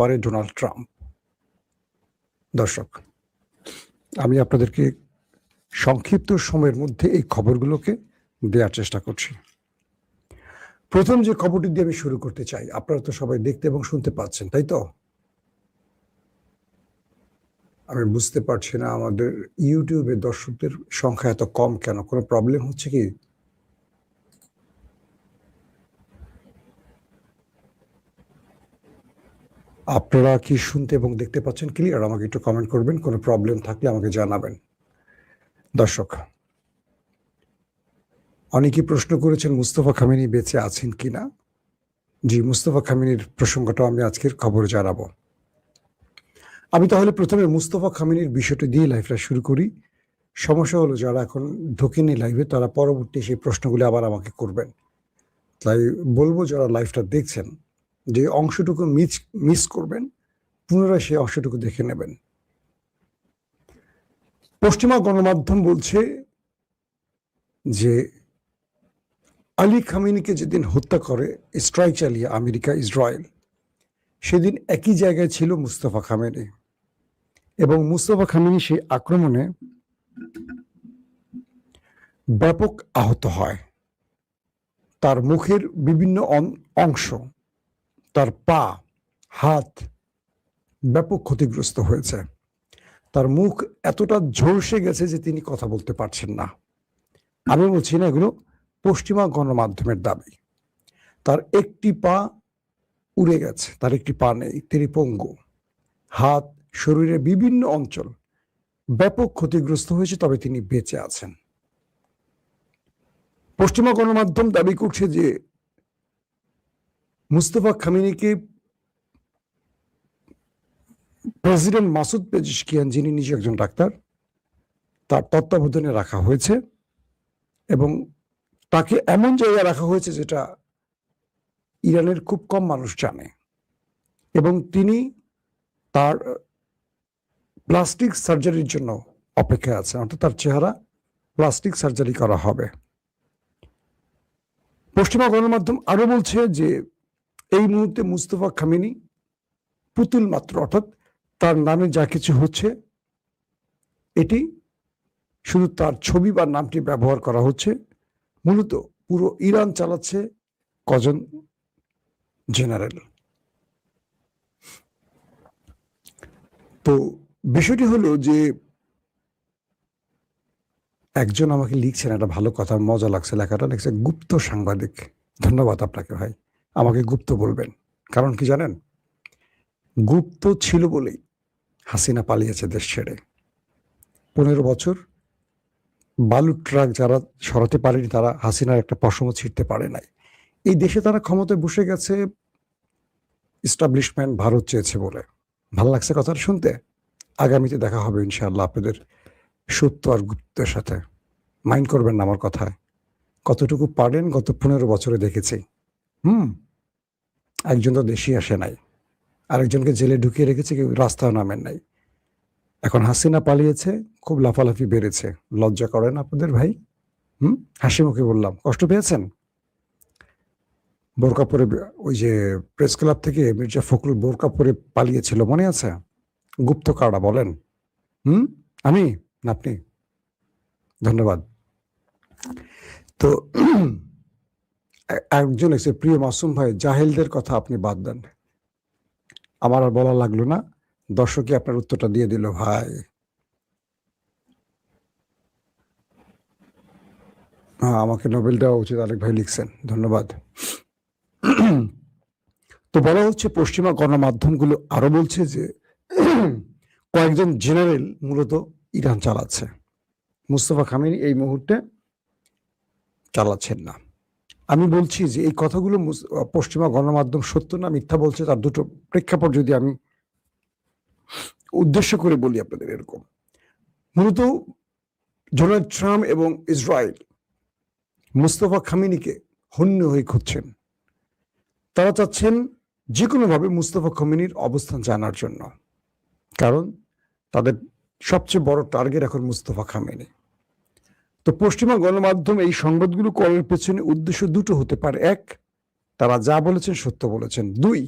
পারে Donald Trump. দর্শক, আমি আপনাদেরকে সংক্ষিপ্ত সময়ের মধ্যে এই খবরগুলোকে দেওয়ার চেষ্টা করছি। প্রথম যে খবরটি দিয়ে আমি শুরু করতে চাই, আপনারা তো সবাই দেখতে এবং শুনতে পাচ্ছেন, তাই তো? আমি বুঝতে পারছি না আমাদের ইউটিউবে দর্শকদের সংখ্যা এত কম কেন? কোনো প্রবলেম হচ্ছে কি? আপনারা কি শুনতে এবং দেখতে পাচ্ছেন ক্লিয়ার? আমাকে একটু কমেন্ট করবেন, কোনো প্রবলেম থাকলে আমাকে জানাবেন। দর্শক, অনেকেই প্রশ্ন করেছেন মুস্তফা খামেনি বেঁচে আছেন কিনা। জি, মুস্তফা খামেনির প্রসঙ্গটা আমি আজকের খবরে জানাবো। আমি তাহলে প্রথমে মুস্তফা খামেনির বিষয়টি দিয়ে লাইভটা শুরু করি। সমস্যা হলো যারা এখন ঢোকেনি লাইভে তারা পরবর্তী সেই প্রশ্নগুলি আবার আমাকে করবেন। তাই বলবো যারা লাইভটা দেখছেন যে অংশটুকু মিস করবেন, পুনরায় সেই অংশটুকু দেখে নেবেন। পশ্চিমা গণমাধ্যম বলছে যে আলী খামেনিকে যেদিন হত্যা করে স্ট্রাইক চালিয়ে আমেরিকা ইসরায়েল, সেদিন একই জায়গায় ছিল মুস্তফা খামেনি এবং মুস্তফা খামেনি সেই আক্রমণে ব্যাপক আহত হয়। তার মুখের বিভিন্ন অংশ, তার পা, হাত ব্যাপক ক্ষতিগ্রস্ত হয়েছে। তার মুখ এতটা ঝলসে গেছে যে তিনি কথা বলতে পারছেন না। আমি বলছি না, এগুলো পশ্চিমা গণমাধ্যমের দাবি। তার একটি পা উড়ে গেছে, তার একটি পা নেই, তিনি পঙ্গু। হাত, শরীরের বিভিন্ন অঞ্চল ব্যাপক ক্ষতিগ্রস্ত হয়েছে, তবে তিনি বেঁচে আছেন। পশ্চিমা গণমাধ্যম দাবি করছে যে মুস্তফা খামেনিকে প্রেসিডেন্ট মাসুদ পেজিশকিয়ান, যিনি নিজে একজন ডাক্তার, তার তত্ত্বাবধানে রাখা হয়েছে এবং তাকে এমন জায়গায় রাখা হয়েছে যেটা ইরানের খুব কম মানুষ জানে, এবং তিনি তার প্লাস্টিক সার্জারির জন্য অপেক্ষায় আছেন, অর্থাৎ তার চেহারা প্লাস্টিক সার্জারি করা হবে। পশ্চিমা গণমাধ্যম আরো বলছে যে এই মুহূর্তে মুস্তফা খামেনি পুতুল মাত্র, অর্থাৎ তার নামে যা কিছু হচ্ছে এটি শুধু তার ছবি বা নামটি ব্যবহার করা হচ্ছে। মূলত পুরো ইরান চালাচ্ছে কজন জেনারেল। তো বিষয়টি হলো যে একজন আমাকে লিখছেন, একটা ভালো কথা, মজা লাগছে লেখাটা, লিখছে গুপ্ত সাংবাদিক। ধন্যবাদ আপনাকে ভাই, আমাকে গুপ্ত বলবেন। কারণ কি জানেন, গুপ্ত ছিল বলেই হাসিনা পালিয়েছে দেশ ছেড়ে। 15 বছর বালুর ট্রাক যারা সরাতে পারেনি তারা হাসিনার একটা পশমও ছিঁড়তে পারে নাই। এই দেশে তারা ক্ষমতায় বসে গেছে, এস্টাবলিশমেন্ট ভারত চেয়েছে বলে। ভালো লাগছে কথাটা শুনতে। আগামীতে দেখা হবে ইনশাআল্লাহ আপনাদের সত্য আর গুপ্তের সাথে। মাইন্ড করবেন না আমার কথায়। কতটুকু পারেন গত 15 বছরে দেখেছি। একজন তো দেশই আসে নাই, আরেকজনকে জেলে ঢুকিয়ে রেখেছে, কেউ রাস্তাও নামেন নাই। এখন হাসিনা পালিয়েছে, খুব লাফালাফি বেড়েছে। লজ্জা করেন আপনাদের ভাই? হাসি মুখে বললাম, কষ্ট পেয়েছেন? বোরকা পরে ওই যে প্রেস ক্লাব থেকে মির্জা ফখরুল বোরকা পরে পালিয়েছিল, মনে আছে? গুপ্ত কারা বলেন? আমি না আপনি? ধন্যবাদ। তো একজন এসে, প্রিয় মাসুম ভাই, জাহেলদের কথা আপনি বাদ দেন, আমার আর বলা লাগলো না, দর্শকই আপনার উত্তরটা দিয়ে দিল ভাই। আমাকে নোবেল দেওয়া উচিত, আরেক ভাই লিখছেন, ধন্যবাদ। তো বলা হচ্ছে, পশ্চিমা গণমাধ্যমগুলো আরো বলছে যে কয়েকজন জেনারেল মূলত ইরান চালাচ্ছে, মুস্তফা খামেনি এই মুহূর্তে চালাচ্ছেন না। আমি বলছি যে এই কথাগুলো পশ্চিমা গণমাধ্যম সত্য না মিথ্যা বলছে, তার দুটো প্রেক্ষাপট যদি আমি উদ্দেশ্য করে বলি আপনাদের, এরকম মূলত ডোনাল্ড ট্রাম্প এবং ইসরায়েল মুস্তফা খামেনিকে হন্য হয়ে খুঁজছেন। তারা চাচ্ছেন যে কোনোভাবে মুস্তফা খামেনির অবস্থান জানার জন্য, কারণ তাদের সবচেয়ে বড় টার্গেট এখন মুস্তফা খামেনি। তো পশ্চিমা গণমাধ্যম এই সংবাদগুলো করার পেছনে উদ্দেশ্য দুটো হতে পারে। এক, তারা যা বলেছেন সত্য বলেছেন। দুই,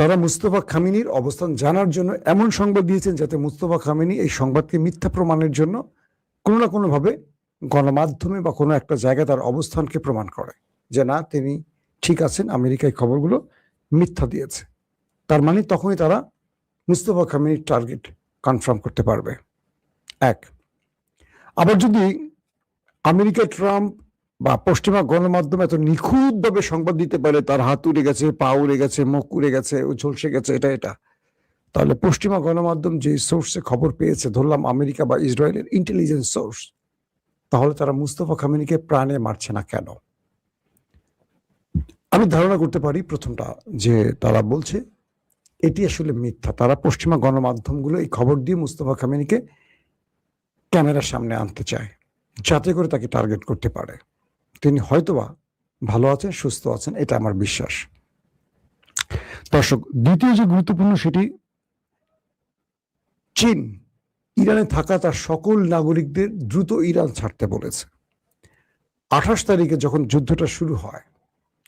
তারা মুস্তফা খামেনির অবস্থান জানার জন্য এমন সংবাদ দিয়েছেন যাতে মুস্তফা খামেনি এই সংবাদকে মিথ্যা প্রমাণের জন্য কোনো না কোনোভাবে গণমাধ্যমে বা কোনো একটা জায়গায় তার অবস্থানকে প্রমাণ করে যে না, তিনি ঠিক আছেন, আমেরিকায় খবরগুলো মিথ্যা দিয়েছে। তার মানে তখনই তারা মুস্তফা খামেনির টার্গেট কনফার্ম করতে পারবে। এক, আবার যদি আমেরিকা ট্রাম্প বা পশ্চিমা গণমাধ্যম এত নিখুঁতভাবে সংবাদ দিতে পারে, তার হাত উড়ে গেছে, পা উড়ে গেছে, মুখ উড়ে গেছে, ঝলসে গেছে, এটা, তাহলে পশ্চিমা গণমাধ্যম যে সোর্সে খবর পেয়েছে, ধরলাম আমেরিকা বা ইসরায়েলের ইন্টেলিজেন্স সোর্স, তাহলে তারা মুস্তফা খামেনিকে প্রাণে মারছে না কেন? আমি ধারণা করতে পারি প্রথমটা, যে তারা বলছে এটি আসলে মিথ্যা। তারা পশ্চিমা গণমাধ্যমগুলো এই খবর দিয়ে মুস্তফা খামেনিকে ক্যামেরার সামনে আনতে চায়, যাতে করে তাকে টার্গেট করতে পারে। তিনি হয়তোবা ভালো আছেন, সুস্থ আছেন, এটা আমার বিশ্বাস। দর্শক, দ্বিতীয় যে গুরুত্বপূর্ণ, সেটি চীন ইরানে থাকা তার সকল নাগরিকদের দ্রুত ইরান ছাড়তে বলেছে। 28 তারিখে যখন যুদ্ধটা শুরু হয়,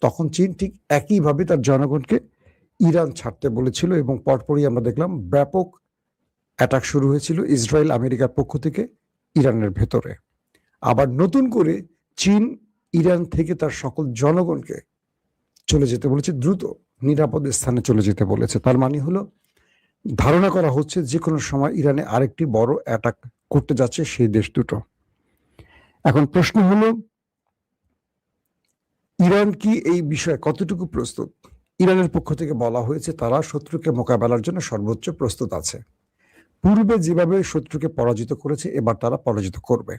তখন চীন ঠিক একইভাবে তার জনগণকে ইরান ছাড়তে বলেছিল, এবং পরপরই আমরা দেখলাম ব্যাপক অ্যাটাক শুরু হয়েছিল ইসরায়েল আমেরিকার পক্ষ থেকে ইরানের ভেতরে। আবার নতুন করে চীন ইরান থেকে তার সকল জনগণকে চলে যেতে বলেছে, দ্রুত নিরাপদ স্থানে চলে যেতে বলেছে। তার মানে হলো, ধারণা করা হচ্ছে যে কোনো সময় ইরানে আরেকটি বড় অ্যাটাক করতে যাচ্ছে সেই দেশ দুটো। এখন প্রশ্ন হলো, ইরান কি এই বিষয়ে কতটুকু প্রস্তুত? ইরানের পক্ষ থেকে বলা হয়েছে তারা শত্রুকে মোকাবেলার জন্য সর্বোচ্চ প্রস্তুত আছে। পূর্বে যেভাবে শত্রুকে পরাজিত করেছে, এবার তারা পরাজিত করবে।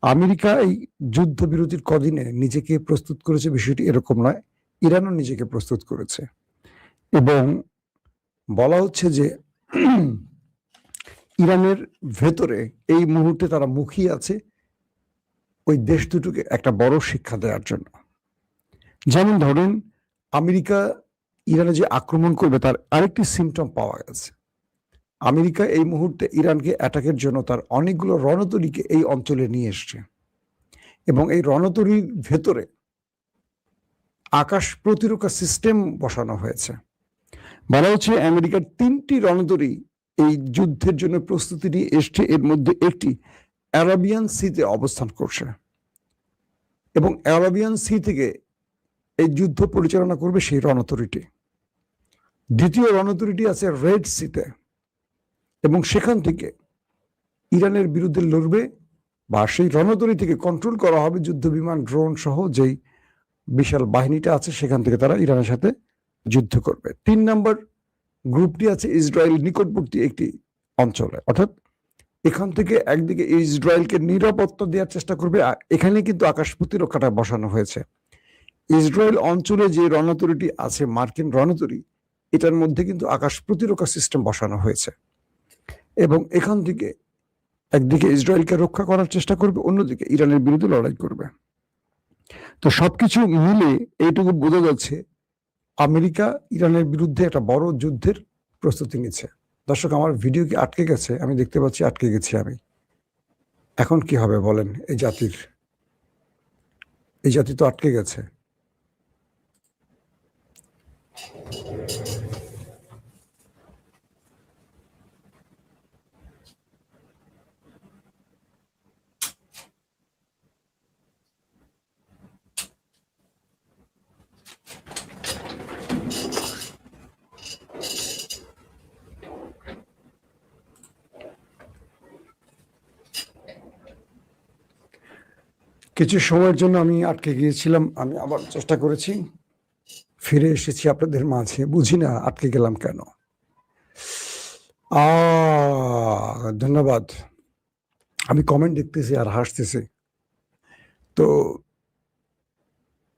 আমেরিকা এই যুদ্ধবিরতির কদিনে নিজেকে প্রস্তুত করেছে, বিষয়টি এরকম নয়, ইরানও নিজেকে প্রস্তুত করেছে। এবং বলা হচ্ছে যে ইরানের ভেতরে এই মুহূর্তে তারা মুখিয়ে আছে ওই দেশ দুটোকে একটা বড় শিক্ষা দেওয়ার জন্য। যেমন ধরেন, আমেরিকা ইরানে যে আক্রমণ করবে, তার আরেকটি সিমটম পাওয়া গেছে। আমেরিকা এই মুহূর্তে ইরানকে অ্যাটাকের জন্য তার অনেকগুলো রণতরীকে এই অঞ্চলে নিয়ে এসছে, এবং এই রণতরীর ভেতরে আকাশ প্রতিরক্ষা সিস্টেম বসানো হয়েছে। বলা হচ্ছে আমেরিকার 3টি রণতরী এই যুদ্ধের জন্য প্রস্তুতি নিয়ে এসছে। এর মধ্যে একটি অ্যারাবিয়ান সিতে অবস্থান করছে, এবং অ্যারাবিয়ান সি থেকে এই যুদ্ধ পরিচালনা করবে সেই রণতরীটি। দ্বিতীয় রণতরীটি আছে রেড সিতে, এবং সেখান থেকে ইরানের বিরুদ্ধে লড়বে, বা সেই রণতরী থেকে কন্ট্রোল করা হবে যুদ্ধ বিমান, ড্রোন সহ যেই বিশাল বাহিনীটা আছে, সেখান থেকে তারা ইরানের সাথে যুদ্ধ করবে। 3 নম্বর গ্রুপটি আছে ইসরায়েল নিকটবর্তী একটি অঞ্চলে, অর্থাৎ এখান থেকে একদিকে ইসরায়েলকে নিরাপত্তা দেওয়ার চেষ্টা করবে, আর এখানে কিন্তু আকাশ প্রতিরক্ষাটা বসানো হয়েছে। ইসরায়েল অঞ্চলে যে রণতরীটি আছে, মার্কিন রণতরী, এটার মধ্যে কিন্তু আকাশ প্রতিরক্ষা সিস্টেম বসানো হয়েছে, এবং এখান থেকে একদিকে ইসরায়েলকে রক্ষা করার চেষ্টা করবে, অন্যদিকে ইরানের বিরুদ্ধে লড়াই করবে। তো সবকিছু মিলে এইটুকু বোঝা যাচ্ছে আমেরিকা ইরানের বিরুদ্ধে একটা বড় যুদ্ধের প্রস্তুতি নিচ্ছে। দর্শক, আমার ভিডিও কি আটকে গেছে? আমি দেখতে পাচ্ছি আটকে গেছি আমি। এখন কি হবে বলেন? এই জাতি তো আটকে গেছে। কিছু সময়ের জন্য আমি আটকে গিয়েছিলাম, আমি আবার চেষ্টা করেছি, ফিরে এসেছি আপনাদের মাঝে। বুঝি না আটকে গেলাম কেন। ধন্যবাদ। আমি কমেন্ট দেখতেছি আর হাসতেছি। তো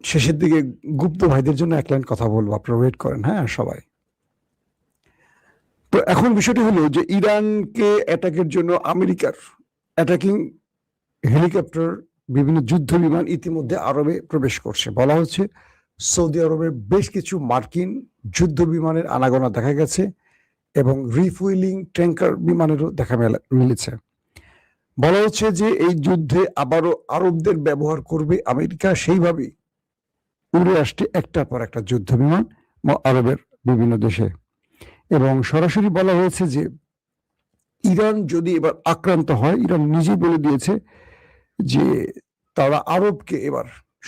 শেষের দিকে গুপ্ত ভাইদের জন্য এক লাইন কথা বলবো, আপনারা ওয়েট করেন। হ্যাঁ সবাই। তো এখন বিষয়টি হলো যে ইরানকে অ্যাটাকের জন্য আমেরিকার অ্যাটাকিং হেলিকপ্টার, বিভিন্ন যুদ্ধ বিমান ইতিমধ্যে আরবে প্রবেশ করছে। বলা হচ্ছে সৌদি আরবে বেশ কিছু মার্কিন যুদ্ধ বিমানের আনাগোনা দেখা গেছে, এবং রিফুয়েলিং ট্যাঙ্কার বিমানেরও দেখা মিলেছে। বলা হচ্ছে যে এই যুদ্ধে আবারও আরবদের ব্যবহার করবে আমেরিকা, সেইভাবেই উড়ে আসছে একটার পর একটা যুদ্ধ বিমান আরবের বিভিন্ন দেশে, এবং সরাসরি বলা হয়েছে যে ইরান যদি এবার আক্রান্ত হয়, ইরান নিজেই বলে দিয়েছে যে তারা আরবকে এবার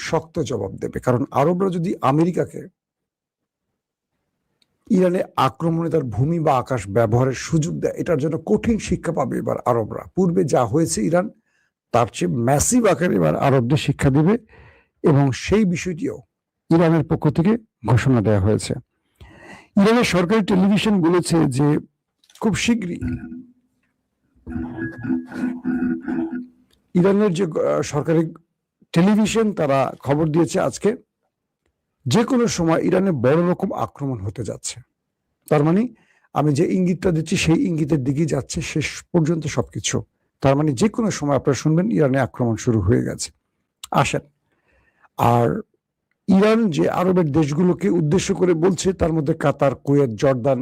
শক্ত জবাব দেবে, কারণ আরবরা যদি আমেরিকাকে ইরানে আক্রমণে তার ভূমি বা আকাশ ব্যবহারের সুযোগ দেয়, এটার জন্য কঠিন শিক্ষা পাবে এবার আরবরা। পূর্বে যা হয়েছে ইরান, তার চেয়ে ম্যাসিভ আকারে এবার আরবদের শিক্ষা দেবে, এবং সেই বিষয়টিও ইরানের পক্ষ থেকে ঘোষণা দেওয়া হয়েছে। ইরানের সরকারি টেলিভিশন বলেছে যে খুব শীঘ্রই ইরানের যে সরকারি টেলিভিশন, তারা খবর দিয়েছে আজকে যে কোনো সময় ইরানে বড় রকম আক্রমণ হতে যাচ্ছে। তার মানে আমি যে ইঙ্গিতটা দিচ্ছি সেই ইঙ্গিতের দিকেই যাচ্ছে শেষ পর্যন্ত সবকিছু। তার মানে যে কোনো সময় আপনারা শুনবেন ইরানে আক্রমণ শুরু হয়ে গেছে। আসেন, আর ইরান যে আরবের দেশগুলোকে উদ্দেশ্য করে বলছে, তার মধ্যে কাতার, কুয়েত, জর্দান,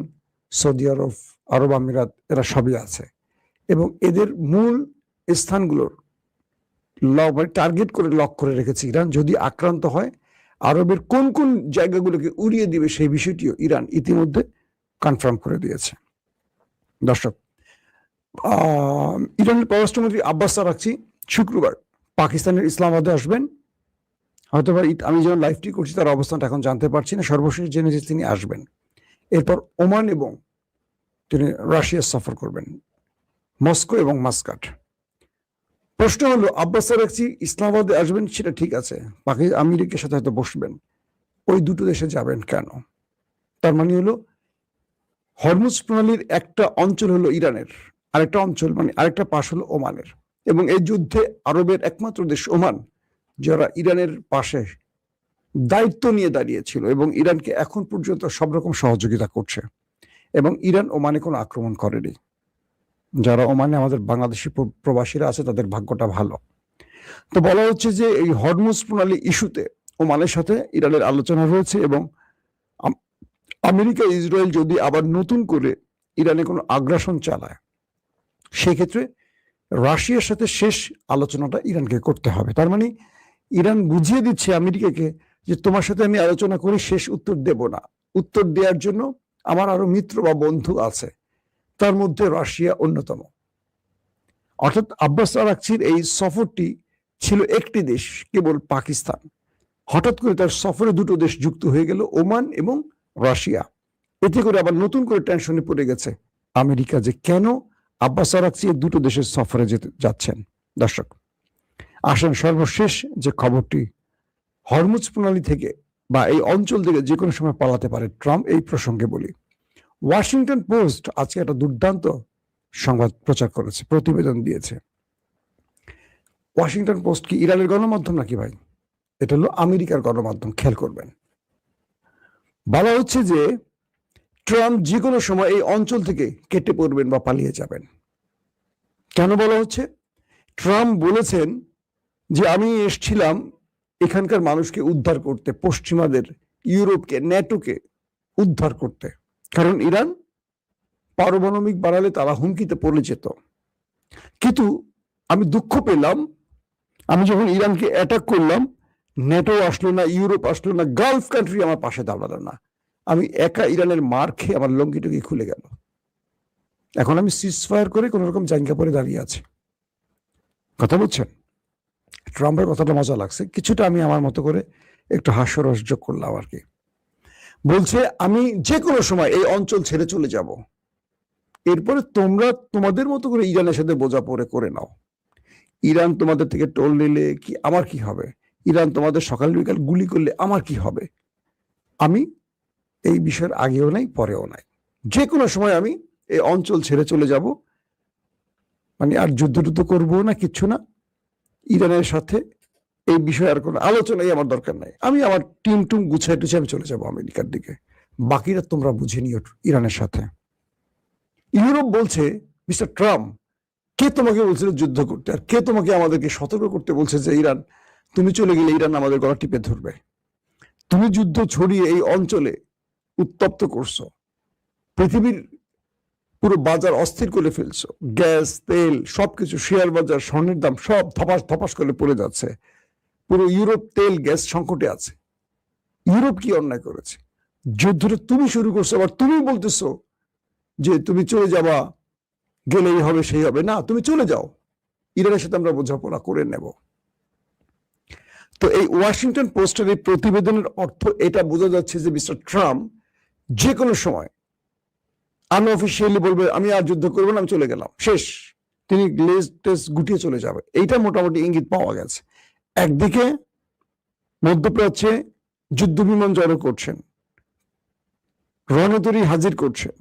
সৌদি আরব, আরব আমিরাত, এরা সবই আছে, এবং এদের মূল স্থানগুলোর টার্গেট করে লক করে রেখেছে ইরান। যদি আক্রান্ত হয়, আরবের কোন কোন জায়গাগুলোকে উড়িয়ে দিবে সেই বিষয়টিও ইরান ইতিমধ্যে কনফার্ম করে দিয়েছে। দর্শক, ইরানের পররাষ্ট্রমন্ত্রী আব্বাস আরাকচি শুক্রবার পাকিস্তানের ইসলামাবাদে আসবেন। হয়তোবা আমি যখন লাইভটি করছি তার অবস্থানটা এখন জানতে পারছি না, সর্বশেষ জেনেছি তিনি আসবেন। এরপর ওমান এবং তিনি রাশিয়া সফর করবেন, মস্কো এবং মাস্কাট। প্রশ্ন হলো, আব্বাস আরাকচি ইসলামাবাদে আসবেন সেটা ঠিক আছে, আমেরিকার সাথে হয়তো বসবেন, ওই দুটো দেশে যাবেন কেন? তার মানে হলো হরমুজ প্রণালীর একটা অঞ্চল হলো ইরানের, আরেকটা অঞ্চল মানে আরেকটা পাশ হলো ওমানের, এবং এই যুদ্ধে আরবের একমাত্র দেশ ওমান, যারা ইরানের পাশে দায়িত্ব নিয়ে দাঁড়িয়েছিল এবং ইরানকে এখন পর্যন্ত সব রকম সহযোগিতা করছে, এবং ইরান ওমানে কোনো আক্রমণ করেনি। যারা ওমানে আমাদের বাংলাদেশি প্রবাসীরা আছে তাদের ভাগ্যটা ভালো। তো বলা হচ্ছে যে এই হরমুজ প্রণালী ইস্যুতে ওমানের সাথে ইরানের আলোচনা রয়েছে, এবং আমেরিকা ইসরায়েল যদি আবার নতুন করে ইরানে কোনো আগ্রাসন চালায়, সেক্ষেত্রে রাশিয়ার সাথে শেষ আলোচনাটা ইরানকে করতে হবে। তার মানে ইরান বুঝিয়ে দিচ্ছে আমেরিকাকে যে তোমার সাথে আমি আলোচনা করি, শেষ উত্তর দেব না। উত্তর দেওয়ার জন্য আমার আরো মিত্র বা বন্ধু আছে, তার মধ্যে রাশিয়া অন্যতম। অর্থাৎ আব্বাস আরাকচির এই সফরটি ছিল একটি দেশ, কেবল পাকিস্তান। হঠাৎ করে তার সফরে দুটো দেশ যুক্ত হয়ে গেল, ওমান এবং রাশিয়া। এতে করে আবার নতুন করে টেনশনে পড়ে গেছে আমেরিকা যে কেন আব্বাস আরাকচি এই দুটো দেশের সফরে যাচ্ছেন। দর্শক, আসেন সর্বশেষ যে খবরটি, হরমুজ প্রণালী থেকে বা এই অঞ্চল থেকে যে কোনো সময় পালাতে পারে ট্রাম্প, এই প্রসঙ্গে বলি। ওয়াশিংটন পোস্ট আজকে একটা দুর্দান্ত সংবাদ প্রচার করেছে, প্রতিবেদন দিয়েছে। ওয়াশিংটন পোস্ট কি ইরানের গণমাধ্যম নাকি ভাই? এটা হলো আমেরিকার গণমাধ্যম, খেয়াল করবেন। বলা হচ্ছে যে ট্রাম্প যে কোনো সময় এই অঞ্চল থেকে কেটে পড়বেন বা পালিয়ে যাবেন। কেন বলা হচ্ছে? ট্রাম্প বলেছেন যে আমি এসেছিলাম এখানকার মানুষকে উদ্ধার করতে, পশ্চিমাদের, ইউরোপকে, ন্যাটোকে উদ্ধার করতে, কারণ ইরান পারমাণবিক বানালে তারা হুমকিতে পড়ে যেত। কিন্তু আমি দুঃখ পেলাম, আমি যখন ইরানকে অ্যাটাক করলাম, ন্যাটো আসলো না, ইউরোপ আসলো না, গালফ কান্ট্রি আমার পাশে দাঁড়ালো না, আমি একা ইরানের মার খেয়ে আমার লঙ্গিটুকি খুলে গেল। এখন আমি সিজ ফায়ার করে কোন রকম জায়গা পরে দাঁড়িয়ে আছি। কথা বলছেন? ট্রাম্পের কথাটা মজা লাগছে, কিছুটা আমি আমার মতো করে একটু হাস্যরস যোগ করলাম আর কি। বলছে আমি যে কোনো সময় এই অঞ্চল ছেড়ে চলে যাব, এরপরে তোমরা তোমাদের মতো করে ইরানের সাথে বোঝাপড়া করে নাও। ইরান তোমাদের থেকে টোল নিলে কি আমার কি হবে? ইরান তোমাদের সকাল বিকাল গুলি করলে আমার কি হবে? আমি এই বিষয়ের আগেও নাই পরেও নাই, যে কোনো সময় আমি এই অঞ্চল ছেড়ে চলে যাব, মানে আর যুদ্ধ করবো না, কিচ্ছু না। ইরানের সাথে এই বিষয়ে আর কোনো আলোচনাই আমার দরকার নাই। আমি আমার টিম গুছাই টুছে আমি চলে যাবো আমেরিকার দিকে, বাকিরা তোমরা বুঝে নিও ইরানের সাথে। ইউরোপ বলছে, মিস্টার ট্রাম্প, কে তোমাকে বলছিল যুদ্ধ করতে, আর কে তোমাকে আমাদেরকে সতর্ক করতে বলছে যে ইরান, তুমি চলে গেলে ইরান আমাদের গলা টিপে ধরবে? তুমি যুদ্ধ ছড়িয়ে এই অঞ্চলে উত্তপ্ত করছো, পৃথিবীর পুরো বাজার অস্থির করে ফেলছো, গ্যাস, তেল, সবকিছু, শেয়ার বাজার, স্বর্ণের দাম সব ধপাস ধপাস করে পড়ে যাচ্ছে। পুরো ইউরোপ তেল গ্যাস সংকটে আছে। ইউরোপ কি অন্যায় করেছে? যুদ্ধটা তুমি শুরু করছো, আবার তুমি বলতেছো যে তুমি চলে যাবা, গেলেই হবে সেই হবে। না, তুমি চলে যাও, ইরানের সাথে আমরা বোঝাপড়া করে নেব। তো এই ওয়াশিংটন পোস্টের এই প্রতিবেদনের অর্থ এটা বোঝা যাচ্ছে যে মিস্টার ট্রাম্প যে কোনো সময় আনঅফিসিয়ালি বলবে আমি আর যুদ্ধ করবো না, আমি চলে গেলাম, শেষ। তিনি লেজ টেস গুটিয়ে চলে যাবে, এইটা মোটামুটি ইঙ্গিত পাওয়া গেছে। একদিকে মধ্যপ্রাচ্যে যুদ্ধ বিমান জড়ো করছেন, রণতরী হাজির করছেন,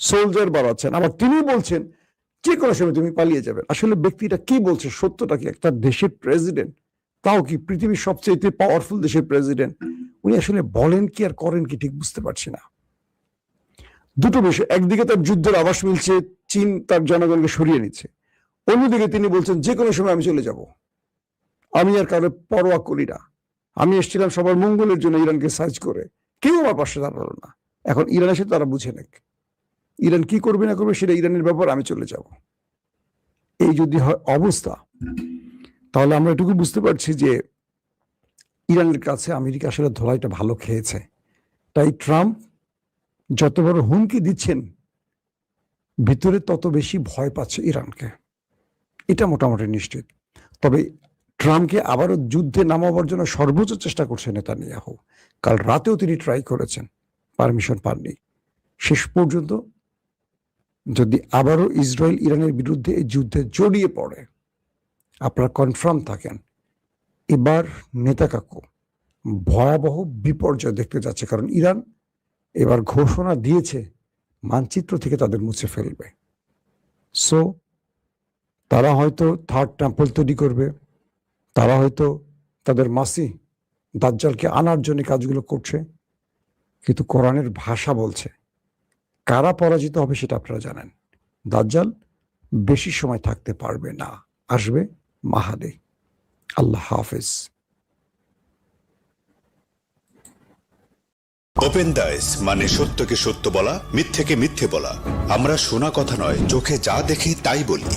সোলজার বাড়াচ্ছেন, আবার তিনি বলছেন যে কোনো সময় তুমি পালিয়ে যাবেন। আসলে ব্যক্তিটা কি বলছে, সত্যটা কি? একটা দেশের প্রেসিডেন্ট, তাও কি পৃথিবীর সবচেয়ে পাওয়ারফুল দেশের প্রেসিডেন্ট, উনি আসলে বলেন কি আর করেন কি ঠিক বুঝতে পারছি না। দুটো বিষয়, একদিকে তার যুদ্ধের আভাস মিলছে, চীন তার জনগণকে সরিয়ে নিচ্ছে, অন্যদিকে তিনি বলছেন যে কোনো সময় আমি চলে যাব, আমি আর কারো পরোয়া করি না, আমি এসেছিলাম সবার মঙ্গলের জন্য ইরানকে সাইজ করে, কেউ আমার পাশে দাঁড়ালো না, এখন ইরান এসে তারা বুঝে নেক, ইরান কি করবে না করবে সেটা ইরানের ব্যাপার, আমি চলে যাব। এই যদি হয় অবস্থা, তাহলে আমরা এটুকু বুঝতে পারছি যে ইরানের কাছে আমেরিকা আসলে ধোলাইটা ভালো খেয়েছে। তাই ট্রাম্প যত বড় হুমকি দিচ্ছেন, ভিতরে তত বেশি ভয় পাচ্ছে ইরানকে, এটা মোটামুটি নিশ্চিত। তবে ট্রাম্পকে আবারও যুদ্ধে নামাবার জন্য সর্বোচ্চ চেষ্টা করছে নেতানিয়াহু। কাল রাতেও তিনি ট্রাই করেছেন, পারমিশন পাননি। শেষ পর্যন্ত যদি আবারও ইসরায়েল ইরানের বিরুদ্ধে এই যুদ্ধে জড়িয়ে পড়ে, আপনারা কনফার্ম থাকেন এবার নেতা কাকু ভয়াবহ বিপর্যয় দেখতে যাচ্ছে। কারণ ইরান এবার ঘোষণা দিয়েছে মানচিত্র থেকে তাদের মুছে ফেলবে। সো তারা হয়তো থার্ড টেম্পল তৈরি করবে, তারা হয়তো তাদের মাসি দাজ্জালকে আনার জন্য কাজগুলো করছে, কিন্তু কোরআনের ভাষা বলছে কারা পরাজিত হবে সেটা আপনারা জানেন। দাজ্জাল বেশি সময় থাকতে পারবে না, আসবে মাহাদি। আল্লাহ হাফেজ। ওপেন দাইস মানে সত্যকে সত্য বলা, মিথ্যেকে মিথ্যে বলা। আমরা শোনা কথা নয়, চোখে যা দেখি তাই বলি।